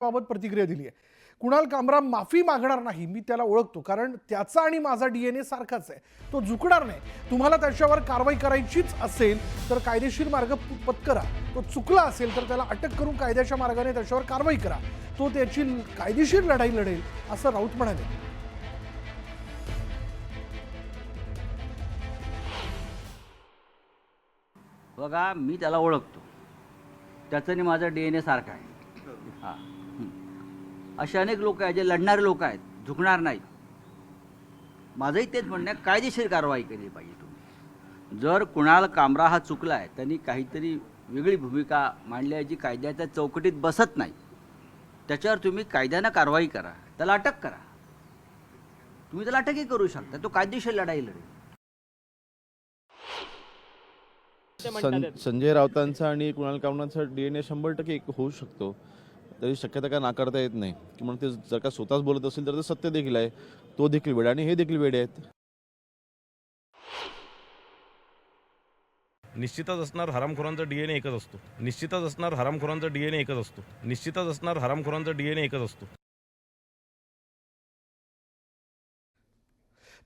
बाबत प्रतिक्रिया दिली आहे। कुणाल कामरा माफी मागणार नाही, मी त्याला ओळखतो, कारण त्याचा आणि माझा डीएनए सारखाच आहे, तो झुकणार नाही। तुम्हाला त्याच्यावर कारवाई करायचीच असेल तर कायदेशीर मार्ग पत्करा, तो चुकला असेल तर त्याला अटक करून कायद्याच्या मार्गाने त्याच्यावर कारवाई करा, तो त्याची कायदेशीर लढाई लढेल असं राऊत म्हणाले। बघा, मी त्याला ओळखतो, त्याचा आणि माझा डीएनए सारखा आहे। हां, असे अनेक लोक आहेत जे लढणारे लोक आहेत, झुकणार नाहीत। माझंही तेच म्हणणं आहे, कायदेशीर कारवाई केली पाहिजे। तुम्ही जर कुणाल कामरा हा चुकला आहे, त्यांनी काहीतरी वेगळी भूमिका मांडली आहे जी कायद्याच्या चौकटीत बसत नाही, त्याच्यावर तुम्ही कायद्यानं कारवाई करा, त्याला अटक करा। तुम्ही त्याला अटकही करू शकता, तो कायदेशीर लढाई लढेल। संजय राऊतांचा आणि कुणाल कामरांचा डीएनए 100% एक होऊ शकतो, तरी शक्यता काय नाकारता येत नाही। किंवा ते जर का स्वतःच बोलत असेल तर ते सत्य देखील आहे, तो देखील वेडा आणि हे देखील वेडे आहेत। निश्चितच असणार हरामखोरांचा डीएनए एकच असतो, निश्चितच असणार हरामखोरांचा डीएनए एकच असतो, निश्चितच असणार हरामखोरांचा डीएनए एकच असतो।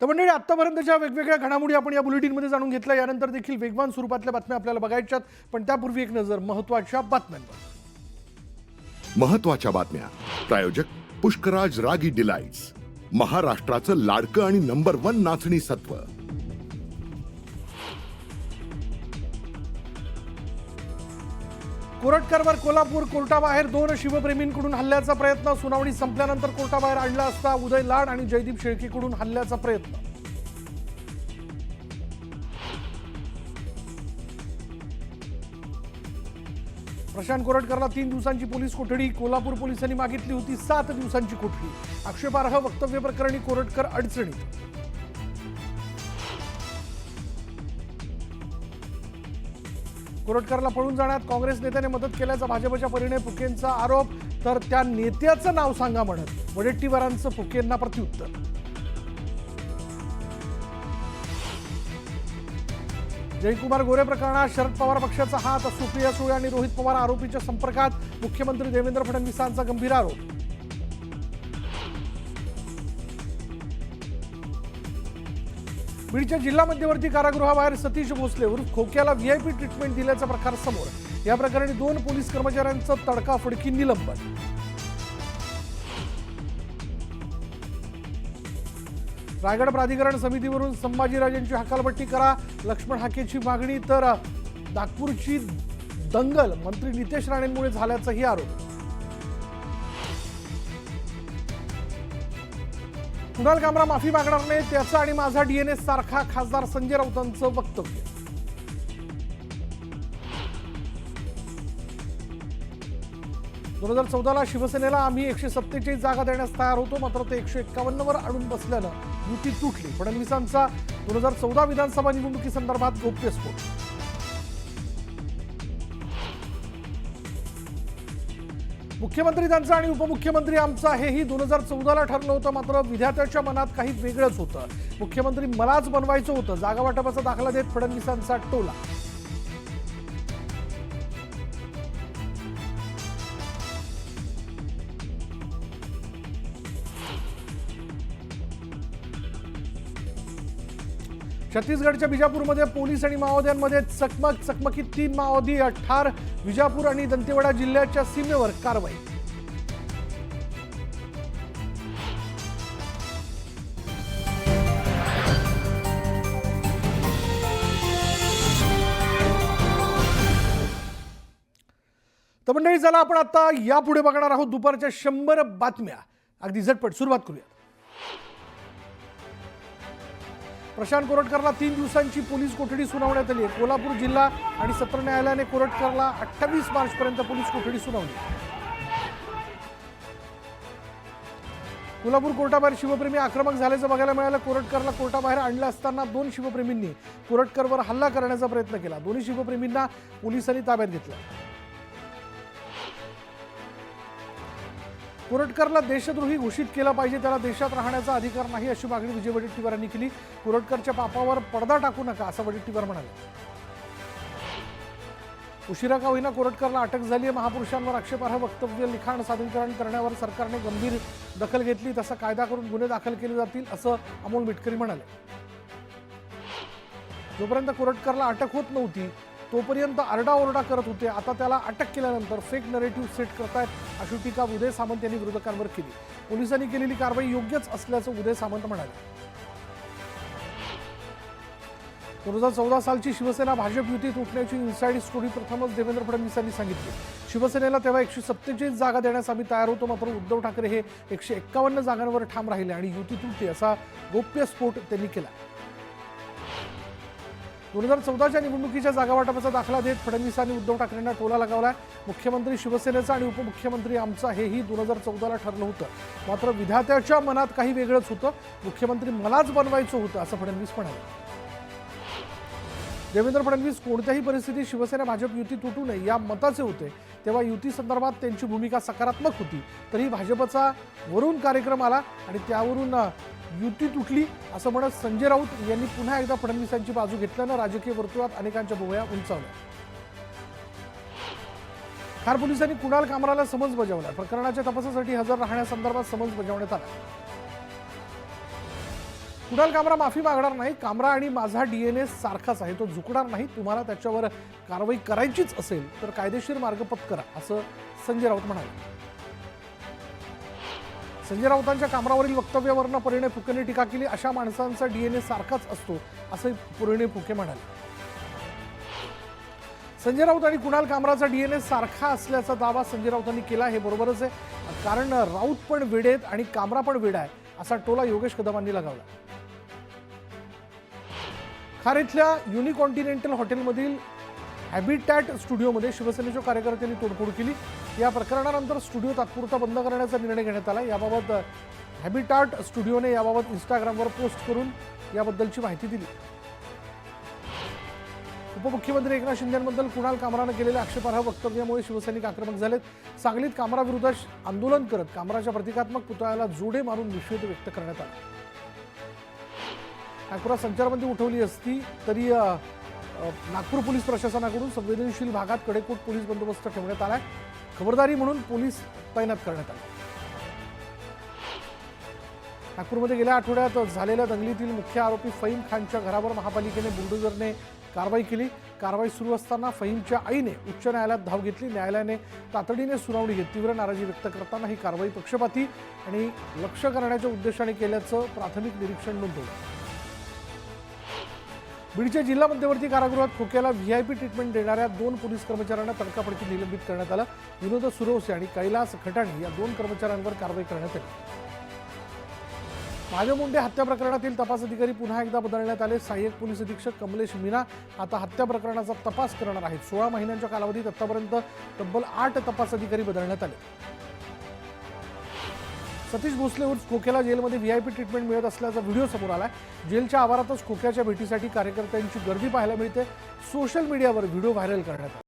तर मंडळी, आतापर्यंतच्या वेगवेगळ्या घडामोडी आपण या बुलेटिनमध्ये जाणून घेतल्या। यानंतर देखील वेगवान स्वरूपातल्या बातम्या आपल्याला बघायच्यात, पण त्यापूर्वी एक नजर महत्त्वाच्या बातम्यांवर। महत्त्वाच्या बातम्या प्रायोजक पुष्कराज रागी डिलाइट्स, महाराष्ट्राचं लाडकं आणि नंबर 1 नाचणी सत्व। कोरटकरवर कोल्हापूर कोर्टाबाहेर 2 शिवप्रेमींकडून हल्ल्याचा प्रयत्न। सुनावणी संपल्यानंतर कोर्टाबाहेर आणला असता उदय लाड आणि जयदीप शेळकेकडून हल्ल्याचा प्रयत्न। प्रशांत कोरटकरला 3 दिवसांची पोलीस कोठडी, कोल्हापूर पोलिसांनी मागितली होती 7 दिवसांची कोठडी। आक्षेपार्ह वक्तव्य प्रकरणी कोरटकर अडचणीत। कोरटकरला पळून जाण्यात काँग्रेस नेत्याने मदत केल्याचा भाजपच्या परिणय फुकेंचा आरोप, तर त्या नेत्याचं नाव सांगा म्हणत वडेट्टीवारांचं फुकेंना प्रत्युत्तर। जयकुमार गोरे प्रकरणात शरद पवार पक्षाचा हात, सुप्रिया सुळे आणि रोहित पवार आरोपीच्या संपर्कात, मुख्यमंत्री देवेंद्र फडणवीसांचा गंभीर आरोप। बीडच्या जिल्हा मध्यवर्ती कारागृहाबाहेर सतीश भोसले उर्फ खोक्याला व्हीआयपी ट्रीटमेंट दिल्याचा प्रकार समोर। या प्रकरणी 2 पोलीस कर्मचाऱ्यांचं तडकाफडकी निलंबन। रायगड प्राधिकरण समितीवरून संभाजीराजेंची हकालपट्टी करा, लक्ष्मण हाकेची मागणी। तर नागपूरची दंगल मंत्री नितेश राणेंमुळे झाल्याचाही आरोप। कुणाल कामरा माफी मागणार नाही, त्याचा आणि माझा डीएनए सारखा, खासदार संजय राऊतांचं वक्तव्य। दोन 2014ला शिवसेनेला आम्ही 147 जागा देण्यास तयार होतो, मात्र ते 151 वर आणून बसल्यानं युती तुटली। फडणवीसांचा 2014 विधानसभा निवडणुकीसंदर्भात गौप्यस्फोट। मुख्यमंत्री त्यांचा आणि उपमुख्यमंत्री आमचा, हेही 2014ला ठरलं होतं, मात्र विधात्याच्या मनात काही वेगळंच होतं। मुख्यमंत्री मलाच बनवायचं होतं, जागा वाटपाचा दाखला देत फडणवीसांचा टोला। छत्तीसगडच्या बिजापूरमध्ये पोलीस आणि माओवाद्यांमध्ये चकमकीत 3 माओवादी ठार। बिजापूर आणि दंतेवाडा जिल्ह्याच्या सीमेवर कारवाई। तर मंडळी, चला आपण आता यापुढे बघणार आहोत दुपारच्या 100 बातम्या। अगदी झटपट सुरुवात करूया। प्रशांत कोरटकरला 3 दिवसांची पोलीस कोठडी सुनावण्यात आली आहे। कोल्हापूर जिल्हा आणि सत्र न्यायालयाने कोरटकरला 28 मार्चपर्यंत पोलीस कोठडी सुनावली। कोल्हापूर कोर्टाबाहेर शिवप्रेमी आक्रमक झाल्याचं बघायला मिळालं। कोरटकरला कोर्टाबाहेर आणलं असताना 2 शिवप्रेमींनी कोरटकरवर हल्ला करण्याचा प्रयत्न केला। दोन्ही शिवप्रेमींना पोलिसांनी ताब्यात घेतलं। कोरटकरला देशद्रोही घोषित केला पाहिजे, त्याला देशात राहण्याचा अधिकार नाही, अशी मागणी विजय वडेट्टीवारांनी केली। कोरटकरच्या पापावर पडदा टाकू नका, असं वडेट्टीवार म्हणाले। उशिरा का होईना कोरटकरला अटक झाली आहे. महापुरुषांवर आक्षेपार्ह वक्तव्य, लिखाण, सादरीकरण करण्यावर सरकारने गंभीर दखल घेतली. तसा कायदा करून गुन्हे दाखल केले जातील असं अमोल मिटकरी म्हणाले. जोपर्यंत कोरटकरला अटक होत नव्हती तोपर्यंत आरडाओरडा करत होते. आता त्याला अटक केल्यानंतर फेक नरेटिव्ह सेट करतायत अशी टीका उदय सामंत यांनी विरोधकांवर केली. पोलिसांनी केलेली कारवाई योग्यच असल्याचं उदय सामंत म्हणाले. 2014 सालची शिवसेना भाजप युती तुटण्याची इन्साइड स्टोरी प्रथमच देवेंद्र फडणवीसांनी सांगितली. शिवसेनेला तेव्हा 147 जागा देण्यास आम्ही तयार होतो, मात्र उद्धव ठाकरे हे 151 जागांवर ठाम राहिले आणि युती तुटली असा गोप्यस्फोट त्यांनी केला. 2014च्या निवडणुकीच्या जागावाटपाचा दाखला देत फडणवीसांनी उद्धव ठाकरेंना टोला लगावलाय. मुख्यमंत्री शिवसेनेचा आणि उपमुख्यमंत्री आमचा हेही 2014ला ठरलं होतं, मात्र विधात्याच्या मनात काही वेगळंच होतं. मुख्यमंत्री मलाच बनवायचं होतं असं फडणवीस म्हणाले. देवेंद्र फडणवीस कोणत्याही परिस्थितीत शिवसेना भाजप युती तुटू नये या मताचे होते. तेव्हा युती संदर्भात त्यांची भूमिका सकारात्मक होती, तरी भाजपचा वरून कार्यक्रम आला आणि त्यावरून युती तुटली असं म्हणत संजय राऊत यांनी पुन्हा एकदा फडणवीसांची बाजू घेतल्यानं राजकीय वर्तुळात अनेकांच्या भुवया उंचावल्या. खार पोलिसांनी कुणाल कामराला समन्स बजावला. प्रकरणाच्या तपासासाठी हजर राहण्यासंदर्भात समन्स बजावण्यात आला. कुणाल कामरा माफी मागणार नाही. कामरा आणि माझा DNA सारखाच आहे, तो झुकणार नाही. तुम्हाला त्याच्यावर कारवाई करायचीच असेल तर कायदेशीर मार्ग पत्करा असं संजय राऊत म्हणाले. संजय राऊतांच्या कामरावरील वक्तव्यावरनं परिणय फुकेने टीका केली. अशा माणसांचा DNA सारखाच असतो असं परिणय फुके म्हणाले. संजय राऊत आणि कुणाल कामराचा DNA सारखा असल्याचा दावा संजय राऊतांनी केला. हे बरोबरच आहे, कारण राऊत पण वेडे आहेत आणि कामरा पण वेडा आहे असा टोला योगेश कदमांनी लगावला. खार इथल्या युनिकॉन्टिनेंटल हॉटेलमधील हॅबिटॅट स्टुडिओमध्ये शिवसेनेच्या कार्यकर्त्यांनी तोडफोड केली. या प्रकरणानंतर स्टुडिओ तात्पुरता बंद करण्याचा निर्णय घेण्यात आला. याबाबत हॅबिटॅट स्टुडिओने याबाबत इंस्टाग्रामवर पोस्ट करून याबद्दलची माहिती दिली. उपमुख्यमंत्री एकनाथ शिंदेबद्दल कुणाल कामरानं केलेल्या आक्षेपार्ह वक्तव्यामुळे शिवसैनिक आक्रमक झालेत. सांगलीत कामराविरोधात आंदोलन करत कामराच्या प्रतिकात्मक पुतळ्याला जोडे मारून निषेध व्यक्त करण्यात आला. नागपुरात संचारबंदी उठवली असती तरी नागपूर पोलीस प्रशासनाकडून संवेदनशील भागात कडेकोट पोलीस बंदोबस्त ठेवण्यात आलाय. खबरदारी म्हणून पोलीस तैनात करण्यात आले. नागपूरमध्ये गेल्या आठवड्यात झालेल्या दंगलीतील मुख्य आरोपी फहीम खानच्या घरावर महापालिकेने बुलडोझरने कारवाई केली. कारवाई सुरू असताना फहीमच्या आईने उच्च न्यायालयात धाव घेतली. न्यायालयाने तातडीने सुनावणी घेत तीव्र नाराजी व्यक्त करताना ही कारवाई पक्षपाती आणि लक्ष्य करण्याच्या उद्देशाने केल्याचं प्राथमिक निरीक्षण नोंदवलं. बीडच्या जिल्हा मध्यवर्ती कारागृहात खोक्याला VIP ट्रीटमेंट देणाऱ्या 2 पोलीस कर्मचाऱ्यांना तडकाफडकी निलंबित करण्यात आलं. विनोद सुरवसे आणि कैलास खटाणी या 2 कर्मचाऱ्यांवर कारवाई करण्यात आली. महादेव मुंडे हत्या प्रकरणातील तपास अधिकारी पुन्हा एकदा बदलण्यात आले. सहाय्यक पोलीस अधीक्षक कमलेश मीना आता हत्या प्रकरणाचा तपास करणार आहेत. 16 महिन्यांच्या कालावधीत आतापर्यंत तब्बल 8 तपास अधिकारी बदलण्यात आले. सतीश भोसले उर्फ खोक्याला जेलमध्ये VIP ट्रीटमेंट मिळत असल्याचा व्हिडिओ समोर आलाय. जेलच्या आवारातच खोक्याच्या भेटीसाठी कार्यकर्त्यांची गर्दी पाहायला मिळते. सोशल मीडियावर व्हिडिओ व्हायरल करण्यात आला.